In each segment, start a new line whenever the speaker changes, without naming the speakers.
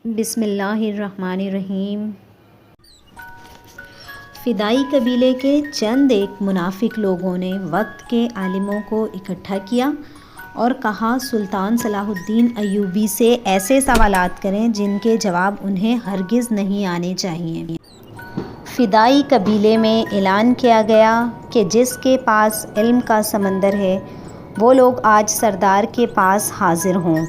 بسم اللہ الرحمن الرحیم۔ فدائی قبیلے کے چند ایک منافق لوگوں نے وقت کے عالموں کو اکٹھا کیا اور کہا سلطان صلاح الدین ایوبی سے ایسے سوالات کریں جن کے جواب انہیں ہرگز نہیں آنے چاہیے۔ فدائی قبیلے میں اعلان کیا گیا کہ جس کے پاس علم کا سمندر ہے وہ لوگ آج سردار کے پاس حاضر ہوں۔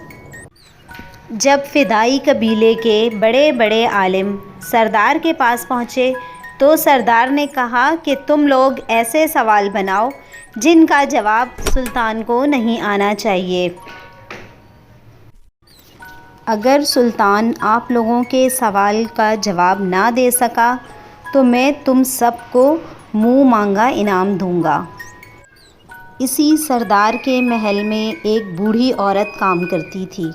جب فدائی قبیلے کے بڑے بڑے عالم سردار کے پاس پہنچے تو سردار نے کہا کہ تم لوگ ایسے سوال بناؤ جن کا جواب سلطان کو نہیں آنا چاہیے۔ اگر سلطان آپ لوگوں کے سوال کا جواب نہ دے سکا تو میں تم سب کو منہ مانگا انعام دوں گا۔ اسی سردار کے محل میں ایک بوڑھی عورت کام کرتی تھی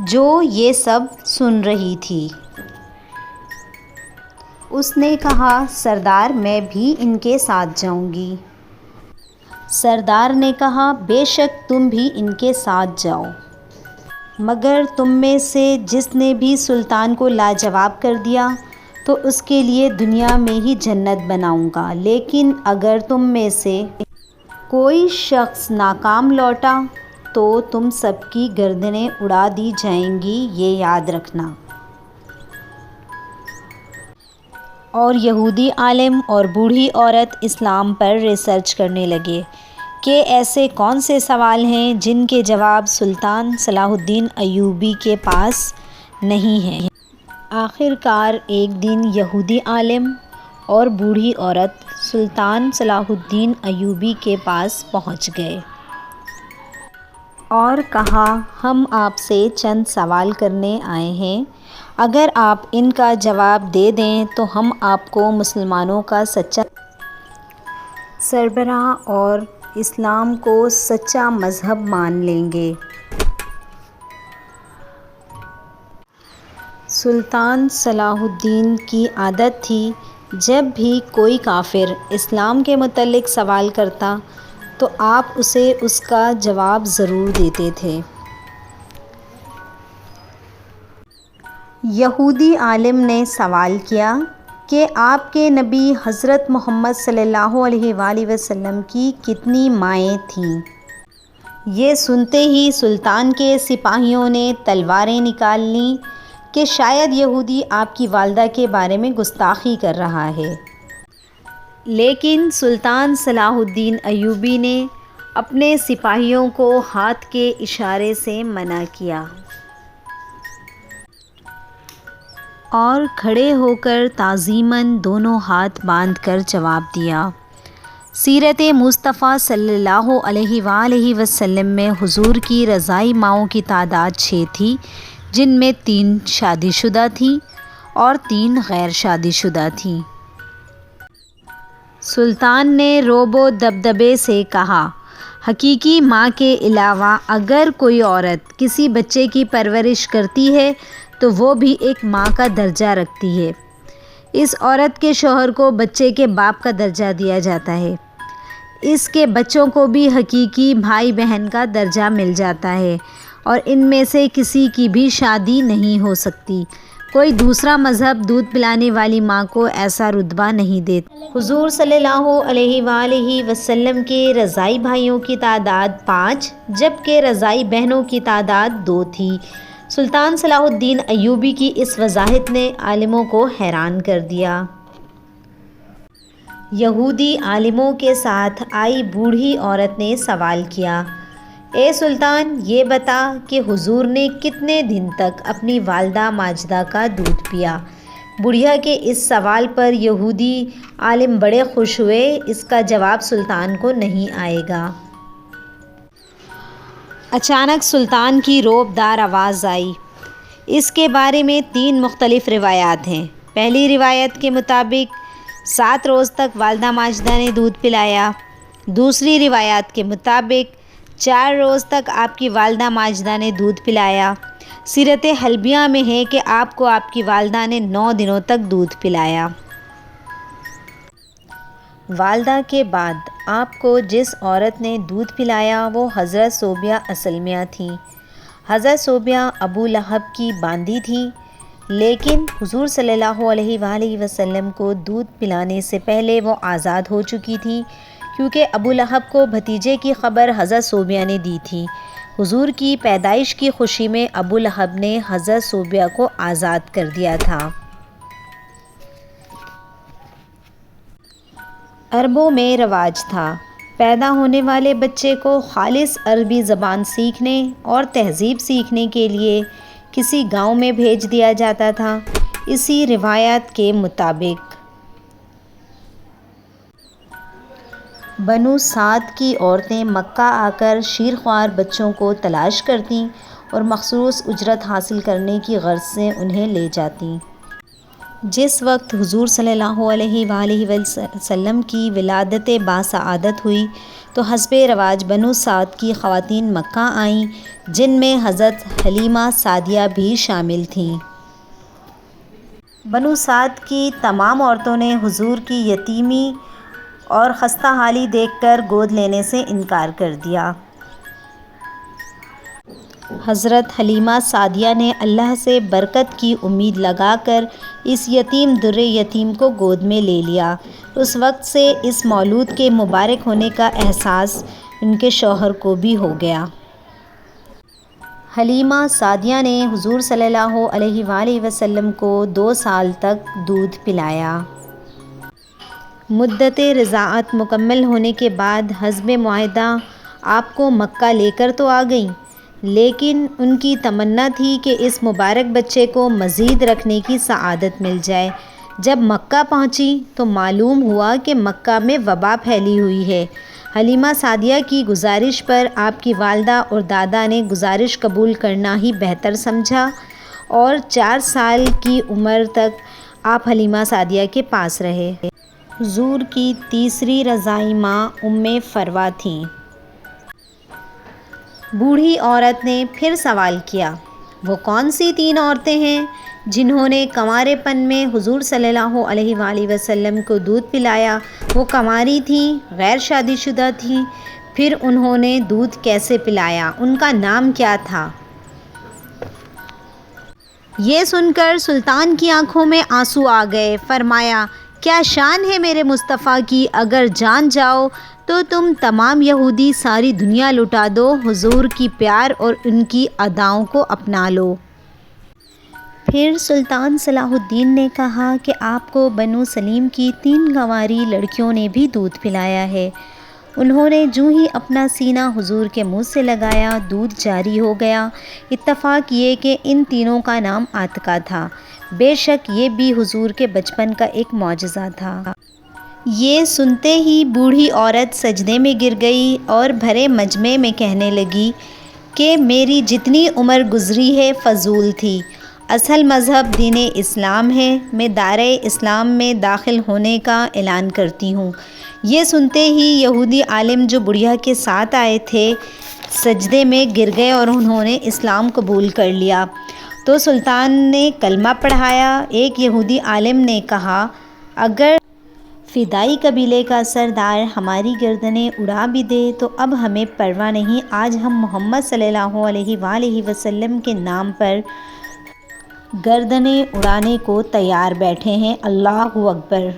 جو یہ سب سن رہی تھی۔ اس نے کہا سردار میں بھی ان کے ساتھ جاؤں گی۔ سردار نے کہا بے شک تم بھی ان کے ساتھ جاؤ، مگر تم میں سے جس نے بھی سلطان کو لاجواب کر دیا تو اس کے لیے دنیا میں ہی جنت بناؤں گا، لیکن اگر تم میں سے کوئی شخص ناکام لوٹا تو تم سب کی گردنیں اڑا دی جائیں گی، یہ یاد رکھنا۔ اور یہودی عالم اور بوڑھی عورت اسلام پر ریسرچ کرنے لگے کہ ایسے کون سے سوال ہیں جن کے جواب سلطان صلاح الدین ایوبی کے پاس نہیں ہیں۔ آخر کار ایک دن یہودی عالم اور بوڑھی عورت سلطان صلاح الدین ایوبی کے پاس پہنچ گئے اور کہا ہم آپ سے چند سوال کرنے آئے ہیں، اگر آپ ان کا جواب دے دیں تو ہم آپ کو مسلمانوں کا سچا سربراہ اور اسلام کو سچا مذہب مان لیں گے۔ سلطان صلاح الدین کی عادت تھی جب بھی کوئی کافر اسلام کے متعلق سوال کرتا تو آپ اسے اس کا جواب ضرور دیتے تھے۔ یہودی عالم نے سوال کیا کہ آپ کے نبی حضرت محمد صلی اللہ علیہ وآلہ وسلم کی کتنی مائیں تھیں؟ یہ سنتے ہی سلطان کے سپاہیوں نے تلواریں نکال لیں کہ شاید یہودی آپ کی والدہ کے بارے میں گستاخی کر رہا ہے، لیکن سلطان صلاح الدین ایوبی نے اپنے سپاہیوں کو ہاتھ کے اشارے سے منع کیا اور کھڑے ہو کر تعظیماً دونوں ہاتھ باندھ کر جواب دیا۔ سیرت مصطفیٰ صلی اللہ علیہ وآلہ وسلم میں حضور کی رضائی ماؤں کی تعداد 6 تھی، جن میں 3 شادی شدہ تھیں اور 3 غیر شادی شدہ تھیں۔ سلطان نے رعب و دبدبے سے کہا حقیقی ماں کے علاوہ اگر کوئی عورت کسی بچے کی پرورش کرتی ہے تو وہ بھی ایک ماں کا درجہ رکھتی ہے۔ اس عورت کے شوہر کو بچے کے باپ کا درجہ دیا جاتا ہے، اس کے بچوں کو بھی حقیقی بھائی بہن کا درجہ مل جاتا ہے، اور ان میں سے کسی کی بھی شادی نہیں ہو سکتی۔ کوئی دوسرا مذہب دودھ پلانے والی ماں کو ایسا رتبہ نہیں دیتا۔ حضور صلی اللہ علیہ وآلہ وسلم کے رضائی بھائیوں کی تعداد 5 جبکہ رضائی بہنوں کی تعداد 2 تھی۔ سلطان صلاح الدین ایوبی کی اس وضاحت نے عالموں کو حیران کر دیا۔ یہودی عالموں کے ساتھ آئی بوڑھی عورت نے سوال کیا اے سلطان یہ بتا کہ حضور نے کتنے دن تک اپنی والدہ ماجدہ کا دودھ پیا؟ بڑھیا کے اس سوال پر یہودی عالم بڑے خوش ہوئے، اس کا جواب سلطان کو نہیں آئے گا۔ اچانک سلطان کی رعب دار آواز آئی۔ اس کے بارے میں 3 مختلف روایات ہیں۔ پہلی روایت کے مطابق 7 روز تک والدہ ماجدہ نے دودھ پلایا۔ دوسری روایات کے مطابق 4 روز تک آپ کی والدہ ماجدہ نے دودھ پلایا۔ سیرت حلبیہ میں ہے کہ آپ کو آپ کی والدہ نے 9 دنوں تک دودھ پلایا۔ والدہ کے بعد آپ کو جس عورت نے دودھ پلایا وہ حضرت صوبیہ اسلمیہ تھیں۔ حضرت صوبیہ ابو لہب کی باندی تھی، لیکن حضور صلی اللہ علیہ وآلہ وسلم کو دودھ پلانے سے پہلے وہ آزاد ہو چکی تھی، کیونکہ ابو لہب کو بھتیجے کی خبر حضرت صوبیہ نے دی تھی۔ حضور کی پیدائش کی خوشی میں ابو لہب نے حضرت صوبیہ کو آزاد کر دیا تھا۔ عربوں میں رواج تھا، پیدا ہونے والے بچے کو خالص عربی زبان سیکھنے اور تہذیب سیکھنے کے لیے کسی گاؤں میں بھیج دیا جاتا تھا۔ اسی روایت کے مطابق بنو سعد کی عورتیں مکہ آ کر شیرخوار بچوں کو تلاش کرتیں اور مخصوص اجرت حاصل کرنے کی غرض سے انہیں لے جاتیں۔ جس وقت حضور صلی اللہ علیہ وآلہ وسلم کی ولادت باسعادت ہوئی تو حسب رواج بنو سعد کی خواتین مکہ آئیں، جن میں حضرت حلیمہ سعدیہ بھی شامل تھیں۔ بنو سعد کی تمام عورتوں نے حضور کی یتیمی اور خستہ حالی دیکھ کر گود لینے سے انکار کر دیا۔ حضرت حلیمہ سعدیہ نے اللہ سے برکت کی امید لگا کر اس یتیم در یتیم کو گود میں لے لیا۔ اس وقت سے اس مولود کے مبارک ہونے کا احساس ان کے شوہر کو بھی ہو گیا۔ حلیمہ سعدیہ نے حضور صلی اللہ علیہ وآلہ وسلم کو 2 سال تک دودھ پلایا۔ مدت رضاعت مکمل ہونے کے بعد حسب معاہدہ آپ کو مکہ لے کر تو آ گئیں، لیکن ان کی تمنا تھی کہ اس مبارک بچے کو مزید رکھنے کی سعادت مل جائے۔ جب مکہ پہنچی تو معلوم ہوا کہ مکہ میں وبا پھیلی ہوئی ہے۔ حلیمہ سعدیہ کی گزارش پر آپ کی والدہ اور دادا نے گزارش قبول کرنا ہی بہتر سمجھا اور 4 سال کی عمر تک آپ حلیمہ سعدیہ کے پاس رہے۔ حضور کی تیسری رضاعی ماں ام فروہ تھیں۔ بوڑھی عورت نے پھر سوال کیا، وہ کون سی 3 عورتیں ہیں جنہوں نے کنوارے پن میں حضور صلی اللہ علیہ وآلہ وسلم کو دودھ پلایا؟ وہ کنواری تھیں، غیر شادی شدہ تھیں، پھر انہوں نے دودھ کیسے پلایا؟ ان کا نام کیا تھا؟ یہ سن کر سلطان کی آنکھوں میں آنسو آ گئے۔ فرمایا، کیا شان ہے میرے مصطفیٰ کی، اگر جان جاؤ تو تم تمام یہودی ساری دنیا لٹا دو، حضور کی پیار اور ان کی اداؤں کو اپنا لو۔ پھر سلطان صلاح الدین نے کہا کہ آپ کو بنو سلیم کی 3 کنواری لڑکیوں نے بھی دودھ پلایا ہے۔ انہوں نے جو ہی اپنا سینہ حضور کے منہ سے لگایا، دودھ جاری ہو گیا۔ اتفاق یہ کہ ان تینوں کا نام عاتکہ تھا۔ بے شک یہ بھی حضور کے بچپن کا ایک معجزہ تھا۔ یہ سنتے ہی بوڑھی عورت سجدے میں گر گئی اور بھرے مجمع میں کہنے لگی کہ میری جتنی عمر گزری ہے فضول تھی۔ اصل مذہب دین اسلام ہے، میں دائرہ اسلام میں داخل ہونے کا اعلان کرتی ہوں۔ یہ سنتے ہی یہودی عالم جو بڑھیا کے ساتھ آئے تھے سجدے میں گر گئے اور انہوں نے اسلام قبول کر لیا۔ تو سلطان نے کلمہ پڑھایا۔ ایک یہودی عالم نے کہا، اگر فدائی قبیلے کا سردار ہماری گردنیں اڑا بھی دے تو اب ہمیں پرواہ نہیں، آج ہم محمد صلی اللہ علیہ وآلہ وسلم کے نام پر گردنیں اڑانے کو تیار بیٹھے ہیں۔ اللہ اکبر۔